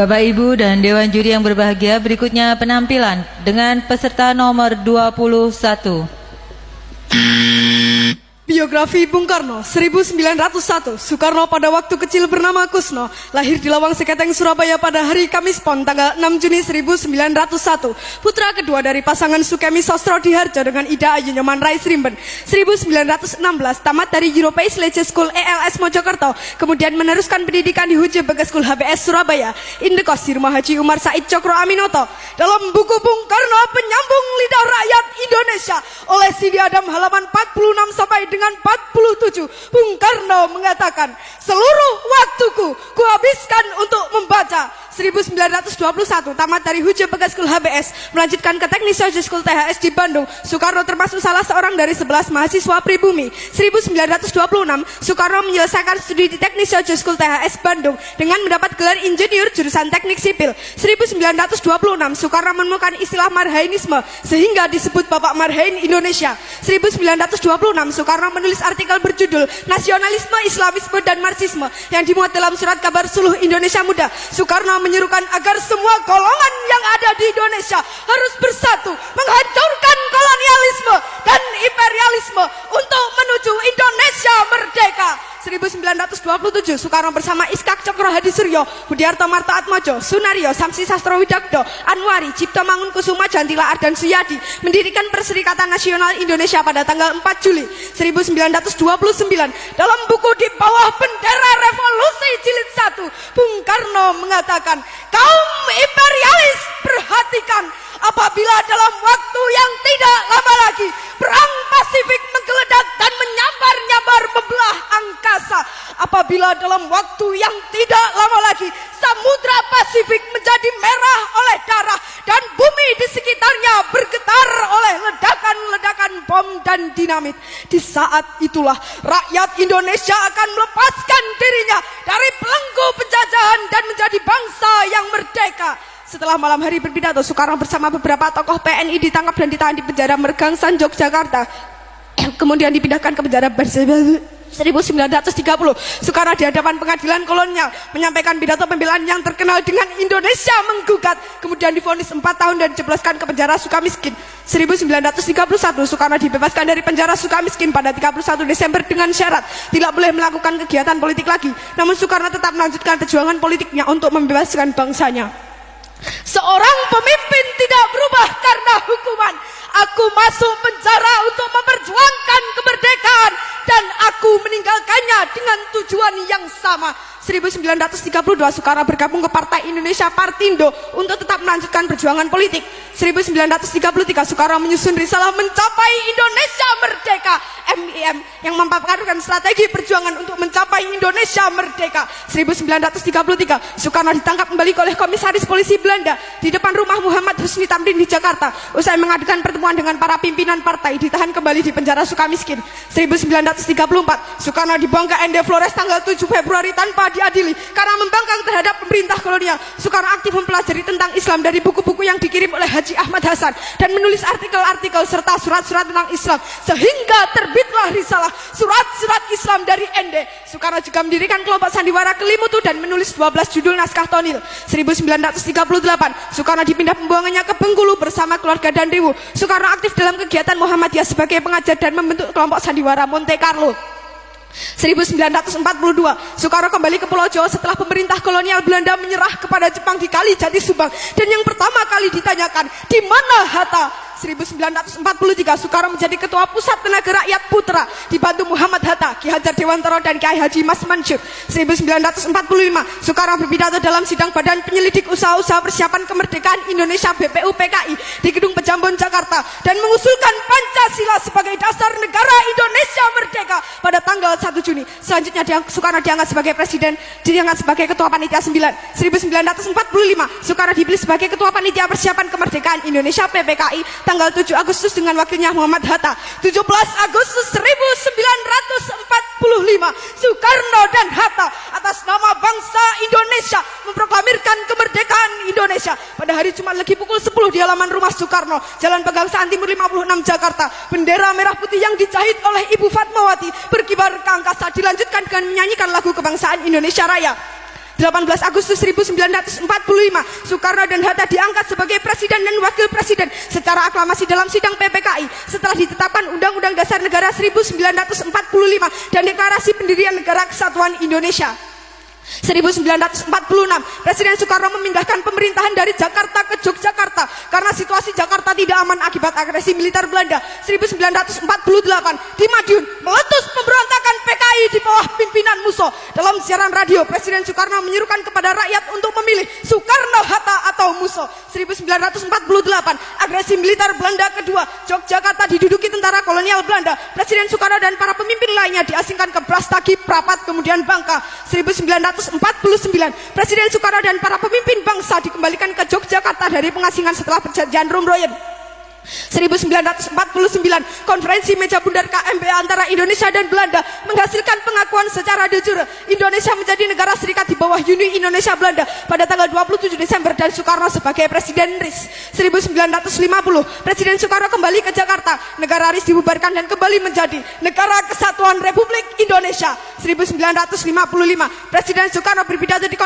Bapak, Ibu, dan Dewan Juri yang berbahagia, berikutnya penampilan dengan peserta nomor 21. Biografi Bung Karno, 1901. Soekarno pada waktu kecil bernama Kusno, lahir di Lawang Seketeng, Surabaya pada hari Kamis Pon tanggal 6 Juni 1901. Putra kedua dari pasangan Sukemi Sostro Diharjo dengan Ida Ayu Nyoman Rais Rimben. 1916 tamat dari European Leisure School ELS Mojokerto, kemudian meneruskan pendidikan di Huje Bagas School HBS Surabaya. Indekos di rumah Haji Umar Said Cokro Aminoto. Dalam buku Bung Karno Penyambung Lidah Rakyat Indonesia oleh Sidi Adam halaman 46 sampai dengan 47, Bung Karno mengatakan, seluruh waktuku kuhabiskan untuk membaca. 1921 tamat dari Huje Bagas School HBS, melanjutkan ke Teknik Social School THS di Bandung. Soekarno termasuk salah seorang dari 11 mahasiswa pribumi. 1926 Soekarno menyelesaikan studi di Teknik Social School THS Bandung dengan mendapat gelar insinyur jurusan Teknik Sipil. 1926 Soekarno menemukan istilah Marhainisme sehingga disebut Bapak Marhain Indonesia. 1926 Soekarno menulis artikel berjudul Nasionalisme, Islamisme, dan Marxisme yang dimuat dalam surat kabar Suluh Indonesia Muda. Soekarno menyerukan agar semua golongan yang ada di Indonesia harus bersatu menghancurkan kolonialisme dan imperialisme untuk menuju Indonesia merdeka. 1927 Soekarno bersama Iskak Cokro Hadi Suryo, Budiarto Marto Atmojo, Sunario, Samsi Sastro Widakdo, Anwari, Cipto Mangunkusumo, Jantila Ardan Suyadi mendirikan Perserikatan Nasional Indonesia pada tanggal 4 Juli 1929. Dalam buku Di Bawah Bendera Revolusi Jilid 1, Bung Karno mengatakan, kaum imperialis perhatikan, apabila dalam waktu yang tidak lama lagi perang Pasifik menggeledak dan menyambar-nyambar membelah angkasa, apabila dalam waktu yang tidak lama lagi Samudra Pasifik menjadi merah oleh darah dan bumi di sekitarnya bergetar oleh ledakan-ledakan bom dan dinamit, di saat itulah rakyat Indonesia akan melepaskan dirinya dari belenggu penjajahan dan menjadi bangsa yang merdeka. Setelah malam hari berpidato, Soekarno bersama beberapa tokoh PNI ditangkap dan ditahan di penjara Mergangsan, Yogyakarta. Kemudian dipindahkan ke penjara 1930. Soekarno di hadapan pengadilan kolonial menyampaikan pidato pembelaan yang terkenal dengan Indonesia menggugat, kemudian divonis 4 tahun dan dijebloskan ke penjara Sukamiskin. 1931 Soekarno dibebaskan dari penjara Sukamiskin pada 31 Desember dengan syarat tidak boleh melakukan kegiatan politik lagi. Namun Soekarno tetap melanjutkan perjuangan politiknya untuk membebaskan bangsanya. Seorang pemimpin tidak berubah karena hukuman. Aku masuk penjara untuk memperjuangkan kemerdekaan dan aku meninggalkannya dengan tujuan yang sama. 1932 Soekarno bergabung ke Partai Indonesia Partindo untuk tetap melanjutkan perjuangan politik. 1933 Soekarno menyusun risalah Mencapai Indonesia Merdeka (MIM) yang memaparkan strategi perjuangan untuk mencapai Indonesia merdeka. 1933 Soekarno ditangkap kembali oleh komisaris polisi Belanda di depan rumah Muhammad Husni Tamrin di Jakarta. Usai mengadakan pertemuan dengan para pimpinan partai, ditahan kembali di penjara Sukamiskin. 1934 Soekarno dibuang ke ND Flores tanggal 7 Februari tanpa diadili karena membangkang terhadap pemerintah kolonial. Soekarno aktif mempelajari tentang Islam dari buku-buku yang dikirim oleh Haji Ahmad Hasan dan menulis artikel-artikel serta surat-surat tentang Islam sehingga terbitlah risalah Surat-surat Islam dari ND. Soekarno juga mendirikan kelompok sandiwara Kelimutu dan menulis 12 judul naskah tonil. 1938 Soekarno dipindah pembuangannya ke Bengkulu bersama keluarga dan Riwu. Soekarno aktif dalam kegiatan Muhammadiyah sebagai pengajar dan membentuk kelompok sandiwara Monte Carlo. 1942 Soekarno kembali ke Pulau Jawa setelah pemerintah kolonial Belanda menyerah kepada Jepang di Kali Jati Subang, dan yang pertama kali ditanyakan, di mana Hatta? 1943 Soekarno menjadi ketua Pusat Tenaga Rakyat Putra dibantu Muhammad Hatta, Ki Hajar Dewantara, dan Kiai Haji Mas Mansur. 1945 Soekarno berpidato dalam sidang Badan Penyelidik Usaha-usaha Persiapan Kemerdekaan Indonesia BPUPKI di Gedung Pejambon Jakarta dan mengusulkan Pancasila sebagai dasar negara Indonesia merdeka pada tanggal 1 Juni. Selanjutnya Soekarno diangkat sebagai presiden, diangkat sebagai ketua panitia 9. 1945 Soekarno dipilih sebagai ketua panitia persiapan kemerdekaan Indonesia PPKI tanggal 7 Agustus dengan wakilnya Muhammad Hatta. 17 Agustus 1945 Soekarno dan Hatta atas nama bangsa Indonesia memproklamirkan kemerdekaan Indonesia. Pada hari Jumat Legi pukul 10 di halaman rumah Soekarno, Jalan Pegangsaan Timur 56 Jakarta, bendera merah putih yang dijahit oleh Ibu Fatmawati berkibar ke angkasa, dilanjutkan dengan menyanyikan lagu kebangsaan Indonesia Raya. 18 Agustus 1945, Soekarno dan Hatta diangkat sebagai presiden dan wakil presiden secara aklamasi dalam sidang PPKI setelah ditetapkan Undang-Undang Dasar Negara 1945 dan Deklarasi Pendirian Negara Kesatuan Indonesia. 1946, Presiden Soekarno memindahkan pemerintahan dari Jakarta ke Yogyakarta karena situasi Jakarta tidak aman akibat agresi militer Belanda. 1948, di Madiun meletus pemberontakan PKI di bawah pimpinan Musso. Dalam siaran radio, Presiden Soekarno menyerukan kepada rakyat untuk memilih Soekarno, Hatta atau Musso. 1948, agresi militer Belanda kedua, Yogyakarta diduduki tentara kolonial Belanda. Presiden Soekarno dan para pemimpin lainnya diasingkan ke Brastagi, Prapat, kemudian Bangka. 1949, Presiden Soekarno dan para pemimpin bangsa dikembalikan ke Yogyakarta dari pengasingan setelah perjanjian Romroyen. 1949, konferensi meja bundar KMP antara Indonesia dan Belanda menghasilkan pengakuan secara de jure Indonesia menjadi negara serikat di bawah Uni Indonesia Belanda pada tanggal 27 Desember dan Soekarno sebagai Presiden RIS. 1950, Presiden Soekarno kembali ke Jakarta, negara RIS dibubarkan dan kembali menjadi Negara Kesatuan Republik Indonesia. 1955, Presiden Soekarno berpidato di